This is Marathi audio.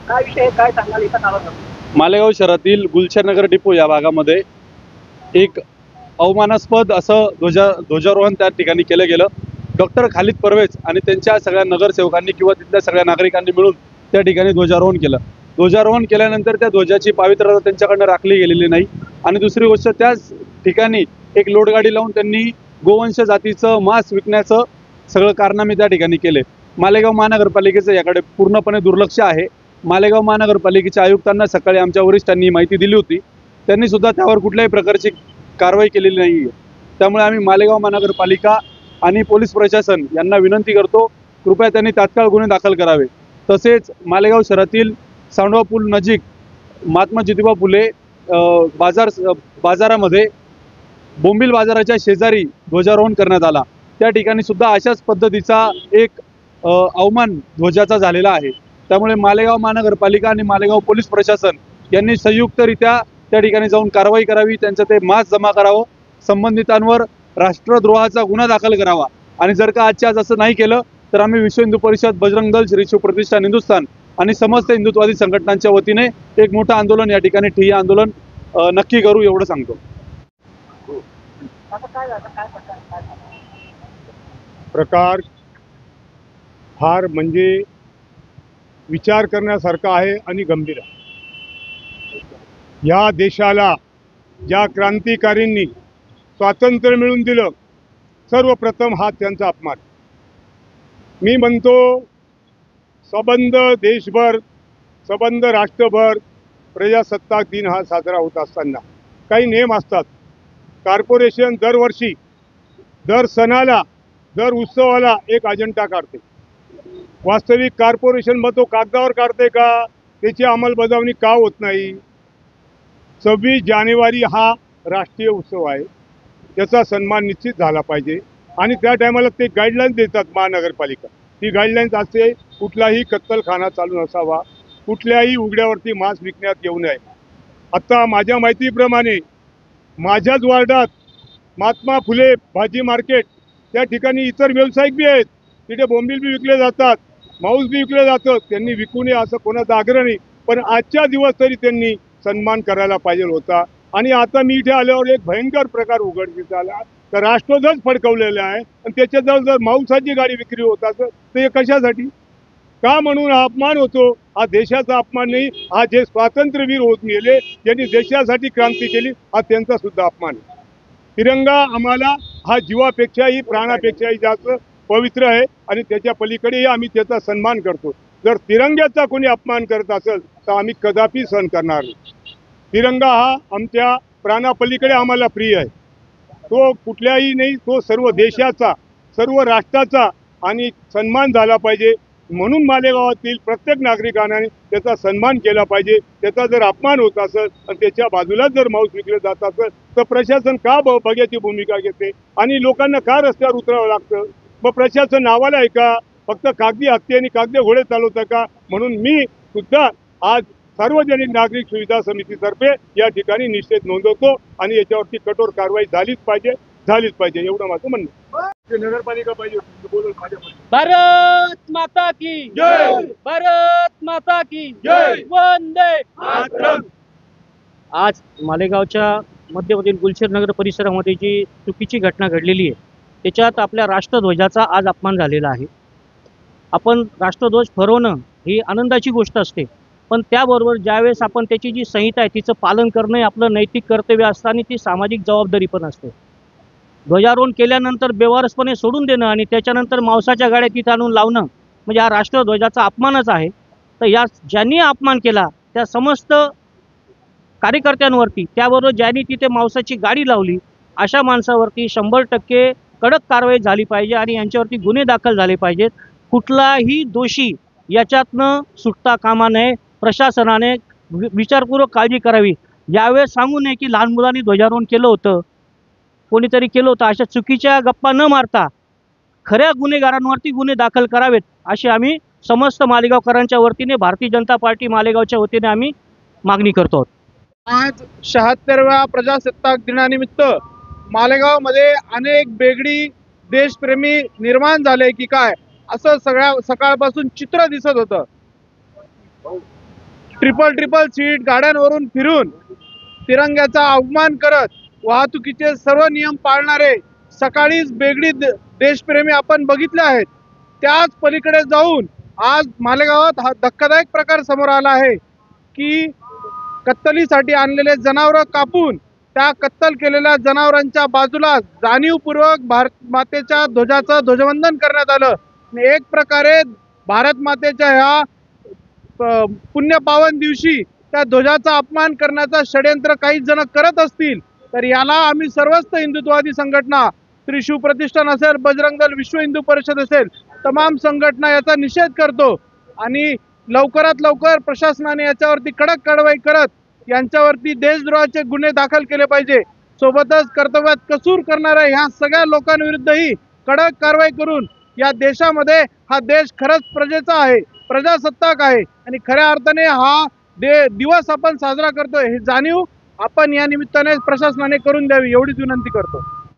काय विषय काय सांगाल इथं नावाचं? मालेगाव शहरातील गुलशननगर डिपो या भागामध्ये एक अवमानास्पद असं ध्वजारोहण त्या ठिकाणी केलं गेलं। डॉक्टर खालिद परवेज आणि त्यांच्या सगळ्या नगरसेवकांनी किंवा तिथल्या सगळ्या नागरिकांनी मिळून त्या ठिकाणी ध्वजारोहण केलं। ध्वजारोहण केल्यानंतर त्या ध्वजाची पावित्र्यता त्यांच्याकडनं राखली गेलेली नाही आणि दुसरी गोष्ट त्याच ठिकाणी एक लोडगाडी लावून त्यांनी गोवंश जातीचं मांस विकण्याचं सगळं कारनामे त्या ठिकाणी केले। मालेगाव महानगरपालिकेचं याकडे पूर्णपणे दुर्लक्ष आहे। मालेगाव महानगरपालिकेच्या आयुक्तांना सकाळी आमच्या वरिष्ठांनी माहिती दिली होती, त्यांनी सुद्धा त्यावर कुठल्याही प्रकारची कारवाई केलेली नाही आहे। त्यामुळे आम्ही मालेगाव महानगरपालिका आणि पोलीस प्रशासन यांना विनंती करतो, कृपया त्यांनी तात्काळ गुन्हे दाखल करावे। तसेच मालेगाव शहरातील सांडवा पूल नजीक महात्मा ज्योतिबा फुले बाजारामध्ये बोंबील बाजाराच्या शेजारी ध्वजारोहण करण्यात आला। त्या ठिकाणी सुद्धा अशाच पद्धतीचा एक अवमान ध्वजाचा झालेला आहे। त्यामुळे मालेगाव महानगरपालिका आणि मालेगाव पोलीस प्रशासन यांनी संयुक्तरित्या त्या ठिकाणी जाऊन कारवाई करावी, त्यांचं ते मांस जमा करावं, संबंधितांवर राष्ट्रद्रोहाचा गुन्हा दाखल करावा आणि जर का आजच्या आज असं नाही केलं तर आम्ही विश्व हिंदू परिषद, बजरंग दल, श्री शिव प्रतिष्ठान हिंदुस्थान आणि समस्त हिंदुत्ववादी संघटनांच्या वतीने एक मोठं आंदोलन या ठिकाणी ठिय्या आंदोलन नक्की करू एवढं सांगतो। प्रकार फार म्हणजे विचार करण्यासारखा आहे आणि गंभीर आहे। या देशाला ज्या क्रांतिकारींनी स्वातंत्र्य मिळवून दिलं, सर्वप्रथम हा त्यांचा अपमान। मी म्हणतो सबंध देशभर, सबंध राष्ट्रभर प्रजासत्ताक दिन हा साजरा होत असताना काही नियम असतात। कॉर्पोरेशन दरवर्षी दर सणाला, दर उत्सवाला एक अजेंडा काढते। वास्तविक कॉर्पोरेशन मग तो कागदावर काढते का, त्याची अंमलबजावणी का होत नाही? 26 जानेवारी हा राष्ट्रीय उत्सव आहे, त्याचा सन्मान निश्चित झाला पाहिजे आणि त्या टायमाला ते गाईडलाईन्स देतात महानगरपालिका। ती गाईडलाईन्स असते कुठलाही कत्तलखाना चालू नसावा, कुठल्याही उघड्यावरती मांस विकण्यात येऊ नये। आता माझ्या माहितीप्रमाणे माझ्याच वार्डात महात्मा फुले भाजी मार्केट त्या ठिकाणी इतर व्यावसायिक बी आहेत, तिथे बोंबील बी विकले जातात, मांस बी विकले जातं। त्यांनी विकू नये असं कोणाचा आग्रह नाही, पण आजच्या दिवस तरी त्यांनी सन्मान करायला पाहिजे होता। आणि आता मी इथे आल्यावर एक भयंकर प्रकार उघडकीस आला, तर राष्ट्रध्वज फडकवलेला आहे आणि त्याच्याजवळ जर मांसाची गाडी विक्री होत असेल तर हे कशासाठी? का म्हणून हा अपमान होतो? हा देशाचा अपमान नाही, हा जे स्वातंत्र्यवीर होत गेले, ज्यांनी देशासाठी क्रांती केली, हा त्यांचा सुद्धा अपमान आहे। तिरंगा आम्हाला हा जीवापेक्षाही प्राणापेक्षाही जास्त पवित्र आहे आणि त्याच्या पलीकडेही आम्ही त्याचा सन्मान करतो। जर तिरंग्याचा कोणी अपमान करत असेल तर आम्ही कदापि सहन करणार नाही। तिरंगा हा आमच्या प्राणापलीकडे आम्हाला प्रिय आहे, तो कुठल्याही नाही, तो सर्व देशाचा, सर्व राष्ट्राचा आणि सन्मान झाला पाहिजे। म्हणून मालेगावातील प्रत्येक नागरिकाने त्याचा सन्मान केला पाहिजे। त्याचा जर अपमान होत असेल आणि त्याच्या बाजूला जर मांस विकले जात असेल तर प्रशासन का बघ्याची भूमिका घेते आणि लोकांना का रस्त्यावर उतरावं लागतं? मग प्रशासन नावाला आहे का? फक्त कागदी हत्ती आणि कागदी घोडे चालवतं का? म्हणून मी सुद्धा आज सार्वजनिक नागरिक सुविधा समितीतर्फे या ठिकाणी निषेध नोंदवतो आणि याच्यावरती कठोर कारवाई झालीच पाहिजे एवढं माझं म्हणणं। नगरपालिका पाहिजे बोलून भारत माता की जय, भारत माता की जय, वंदे मातरम। आज मालेगावच्या मध्यमधील गुलशेर नगर परिसरामध्ये जी चुकीची घटना घडलेली आहे, त्याच्यात आपल्या राष्ट्रध्वजाचा आज अपमान झालेला आहे। आपण राष्ट्रध्वज फडवणं ही आनंदाची गोष्ट असते, पण त्याबरोबर ज्यावेळेस आपण त्याची जी संहिता आहे तिचं पालन करणं हे आपलं नैतिक कर्तव्य असतं आणि ती सामाजिक जबाबदारी पण असते। ध्वजारोहण केल्यानंतर बेवारसपणे सोडून देणं आणि त्याच्यानंतर मांसाच्या गाड्या तिथं आणून लावणं म्हणजे हा राष्ट्रध्वजाचा अपमानच आहे। तर या ज्यांनी अपमान केला त्या समस्त कार्यकर्त्यांवरती, त्याबरोबर ज्यांनी तिथे मांसाची गाडी लावली अशा माणसावरती 100% कडक कारवाई झाली पाहिजे आणि यांच्यावरती गुन्हे दाखल झाले पाहिजेत। कुठलाही दोषी याच्यातनं सुटता कामा नये। प्रशासनाने विचारपूर्वक काळजी करावी। यावेळेस सांगू नये की लहान मुलांनी ध्वजारोहण केलं होतं, कोणीतरी केलं होतं, अशा चुकीच्या गप्पा न मारता खऱ्या गुन्हेगारांवरती गुन्हे दाखल करावेत अशी आम्ही समस्त मालेगावकरांच्या वतीने, भारतीय जनता पार्टी मालेगावच्या वतीने आम्ही मागणी करतो। आज 76व्या प्रजासत्ताक दिनानिमित्त मालेगावमध्ये अनेक बेगडी देशप्रेमी निर्माण झाले की काय असं सकाळपासून चित्र दिसत होतं। ट्रिपल सीट गाड्यांवरून फिरून तिरंग्याचा अवमान करत वाहतुकीचे सर्व नियम पाळणारे सकाळीच बेगडी देशप्रेमी आपण बघितले आहेत. त्याच पलीकडे जाऊन आज मालेगावात हा धक्कादायक प्रकार समोर आला आहे की कत्तलीसाठी आणलेले जनावरं कापून त्या कत्तल केलेल्या जनावरांच्या बाजूला जाणीवपूर्वक भारत मातेच्या ध्वजाचं ध्वजवंदन करण्यात आलं. आणि एक प्रकारे भारत मातेच्या ह्या पुण्यपावन दिवशी त्या ध्वजाचा अपमान करण्याचा षड्यंत्र काही जण करत असतील तर याला आम्ही सर्वच हिंदुत्ववादी संघटना, श्री शिव प्रतिष्ठान असेल, बजरंग दल, विश्व हिंदू परिषद असेल, तमाम संघटना याचा निषेध करतो आणि लवकरात लवकर प्रशासनाने याच्यावरती कडक कारवाई करत यांच्यावरती देशद्रोहाचे गुन्हे दाखल केले पाहिजे. सोबतच कर्तव्यात कसूर करणाऱ्या ह्या सगळ्या लोकांविरुद्धही कडक कारवाई करून या देशामध्ये हा देश खरंच प्रजेचा आहे, प्रजासत्ताक आहे आणि खऱ्या अर्थाने हा दिवस आपण साजरा करतोय हे जाणीव आपण या निमित्ताने प्रशासनाने करून द्यावी एवढीच विनंती करतो.